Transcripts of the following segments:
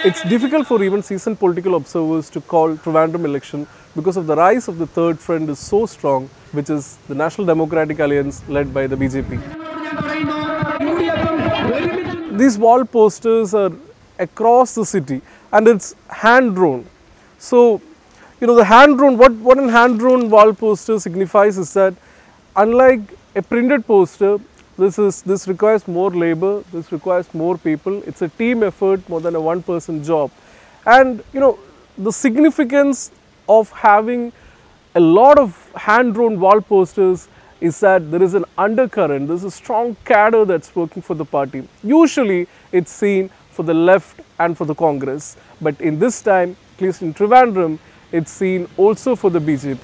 It's difficult for even seasoned political observers to call Trivandrum election because of the rise of the third front is so strong, which is the National Democratic Alliance led by the BJP. These wall posters are across the city and it's hand-drawn. So, you know, the hand-drawn, what a hand-drawn wall poster signifies is that unlike a printed poster, this requires more labor, this requires more people. It's a team effort more than a one-person job. And, you know, the significance of having a lot of hand-drawn wall posters is that there is an undercurrent, there's a strong cadre that's working for the party. Usually, it's seen for the left and for the Congress. But in this time, at least in Trivandrum, it's seen also for the BJP.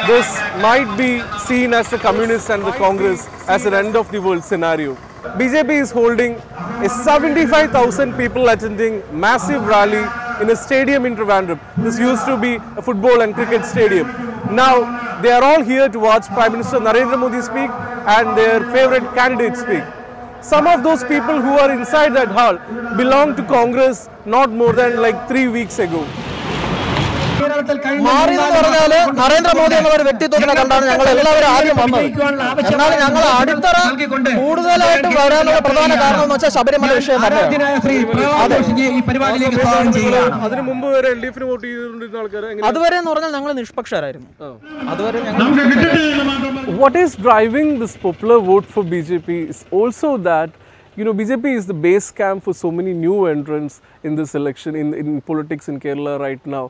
This might be seen as the Communists and the Congress as an end of the world scenario. BJP is holding a 75,000 people attending massive rally in a stadium in Trivandrum. This used to be a football and cricket stadium. Now they are all here to watch Prime Minister Narendra Modi speak and their favorite candidate speak. Some of those people who are inside that hall belong to Congress not more than like 3 weeks ago. Narendra Modi എന്ന ഒരു വ്യക്തിത്വത്തിനെ കണ്ടാണ് ഞങ്ങൾ എല്ലാവരും ആദ്യം വന്നത്. എന്നാൽ ഞങ്ങൾ അടിത്തറ കൂടുതലായിട്ട് വരാനുള്ള പ്രധാന കാരണം എന്ന് വെച്ചാൽ ശബരിമല വിഷയം തന്നെയാണ്. അതുവരെ എന്ന് പറഞ്ഞാൽ ഞങ്ങൾ നിഷ്പക്ഷരായിരുന്നു. അതുവരെ What is driving this popular vote for BJP is also that, you know, BJP is the base camp for so many new entrants in this election, in politics in Kerala right now.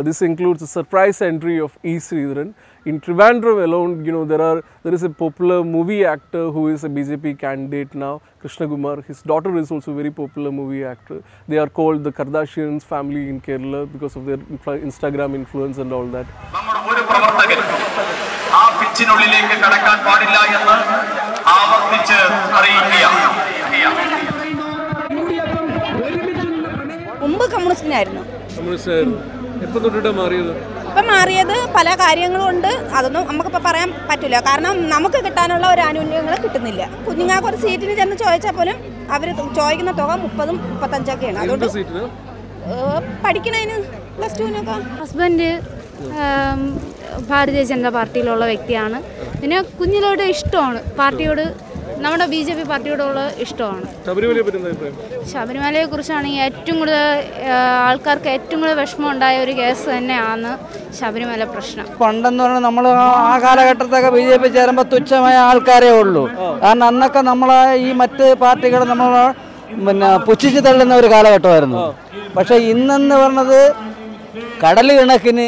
This includes a surprise entry of E. Sridharan. In Trivandrum alone, you know, there is a popular movie actor who is a BJP candidate now, Krishna Kumar. His daughter is also a very popular movie actor. They are called the Kardashians family in Kerala because of their Instagram influence and all that. ഇപ്പം മാറിയത് പല കാര്യങ്ങളുണ്ട്. അതൊന്നും നമുക്കിപ്പോൾ പറയാൻ പറ്റില്ല. കാരണം നമുക്ക് കിട്ടാനുള്ള ഒരു ആനുകൂല്യങ്ങൾ കിട്ടുന്നില്ല. കുഞ്ഞുങ്ങൾക്ക് ഒരു സീറ്റിന് ചെന്ന് ചോദിച്ചാൽ പോലും അവർ ചോദിക്കുന്ന തുക 30-35ഒക്കെയാണ്. അതുകൊണ്ട് പഠിക്കണതിന് +2-നൊക്കെ. ഹസ്ബൻഡ് ഭാരതീയ ജനതാ പാർട്ടിയിലുള്ള വ്യക്തിയാണ്. പിന്നെ കുഞ്ഞിലോട്ട് ഇഷ്ടമാണ് പാർട്ടിയോട്, നമ്മുടെ BJP പാർട്ടിയോടുള്ള ഇഷ്ടമാണ്. ശബരിമലയെ കുറിച്ചാണെങ്കിൽ ഏറ്റവും കൂടുതൽ ആൾക്കാർക്ക് ഏറ്റവും കൂടുതൽ വിഷമം ഉണ്ടായ ഒരു കേസ് തന്നെയാണ് ശബരിമല പ്രശ്നം. പണ്ടെന്ന് പറഞ്ഞാൽ നമ്മൾ ആ കാലഘട്ടത്തൊക്കെ BJP ചേരുമ്പോൾ തുച്ഛമായ ആൾക്കാരേ ഉള്ളൂ. കാരണം അന്നൊക്കെ നമ്മളെ ഈ മറ്റ് പാർട്ടികൾ നമ്മൾ പുച്ഛിച്ച് തള്ളുന്ന ഒരു കാലഘട്ടമായിരുന്നു. പക്ഷേ ഇന്നെന്ന് പറഞ്ഞത് കടൽ കണക്കിന്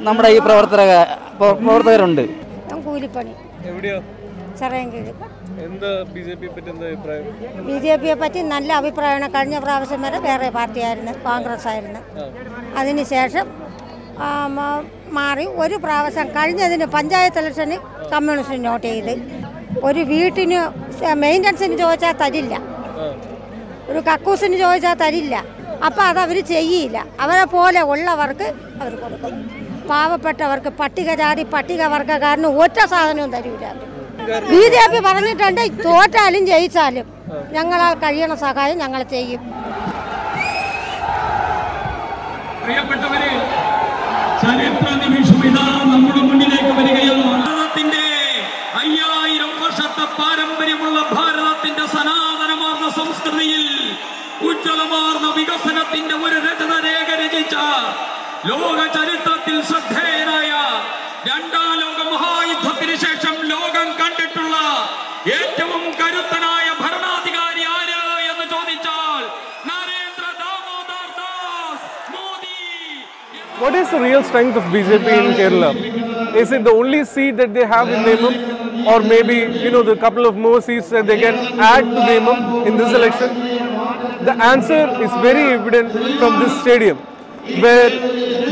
നമ്മുടെ ഈ പ്രവർത്തകരുണ്ട്. കൂലിപ്പണി BJPയെ പറ്റി നല്ല അഭിപ്രായമാണ്. കഴിഞ്ഞ പ്രാവശ്യം വരെ വേറെ പാർട്ടിയായിരുന്നു, കോൺഗ്രസ് ആയിരുന്നു. അതിനുശേഷം മാറി ഒരു പ്രാവശ്യം കഴിഞ്ഞതിന് പഞ്ചായത്ത് ഇലക്ഷന് കമ്മ്യൂണിസ്റ്റിന് നോട്ട് ചെയ്ത് ഒരു വീട്ടിന് മെയിൻ്റനൻസിന് ചോദിച്ചാൽ തരില്ല, ഒരു കക്കൂസിന് ചോദിച്ചാൽ തരില്ല. അപ്പോൾ അതവർ ചെയ്യില്ല. അവരെ പോലെ ഉള്ളവർക്ക് അവർ കൊടുക്കും. പാവപ്പെട്ടവർക്ക് പട്ടികജാതി പട്ടികവർഗക്കാരന് ഒറ്റ സാധനവും തരില്ല. BJP പറഞ്ഞിട്ടുണ്ട് തോറ്റാലും ജയിച്ചാലും ഞങ്ങളാൽ കഴിയണ സഹായം ഞങ്ങൾ ചെയ്യും. പ്രിയപ്പെട്ടവരെ, ചരിത്ര നിമിഷം ഇതാ നമ്മുടെ മുന്നിലേക്ക് വരികയാണ്. ഭാരതത്തിന്റെ 5000 വർഷത്തെ പാരമ്പര്യമുള്ള ഭാരതത്തിന്റെ സനാതനമാർന്ന സംസ്കൃതിയിൽ ഉജ്ജ്വലമാർന്ന വികസനത്തിന്റെ ഒരു രചനരേഖ രചിച്ച ലോക ചരിത്രത്തിൽ ശ്രദ്ധേയനായ രണ്ടാം ലോക മഹായുദ്ധത്തിന് ശേഷം ലോകം കണ്ടിട്ടുള്ള ഏറ്റവും കരുത്തനായ ഭരണാധികാരി ആര് എന്ന് ചോദിച്ചാൽ Narendra Damodar Das Modi. What is the real strength of BJP in Kerala? Is it the only seat that they have in Nemam, or maybe, you know, the couple of more seats that they can add to Nemam in this election? The answer is very evident from this stadium, where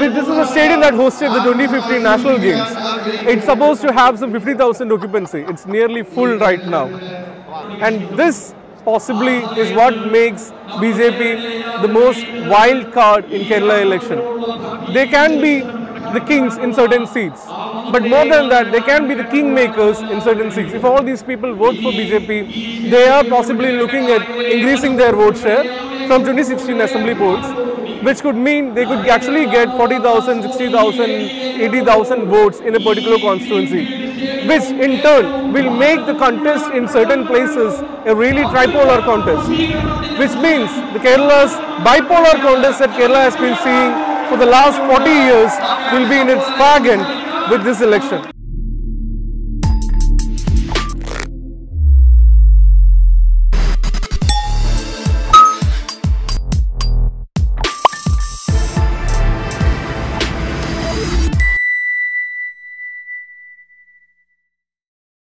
this is a stadium that hosted the 2015 National Games. It's supposed to have some 50,000 occupancy. It's nearly full right now. And this possibly is what makes BJP the most wild card in Kerala election. They can be the kings in certain seats, but more than that, they can be the kingmakers in certain seats. If all these people vote for BJP, they are possibly looking at increasing their vote share from 2016 assembly polls, which could mean they could actually get 40,000, 60,000, 80,000 votes in a particular constituency, which in turn will make the contest in certain places a really tripolar contest, which means the Kerala's bipolar contest that Kerala has been seeing for the last 40 years will be in its fag end with this election.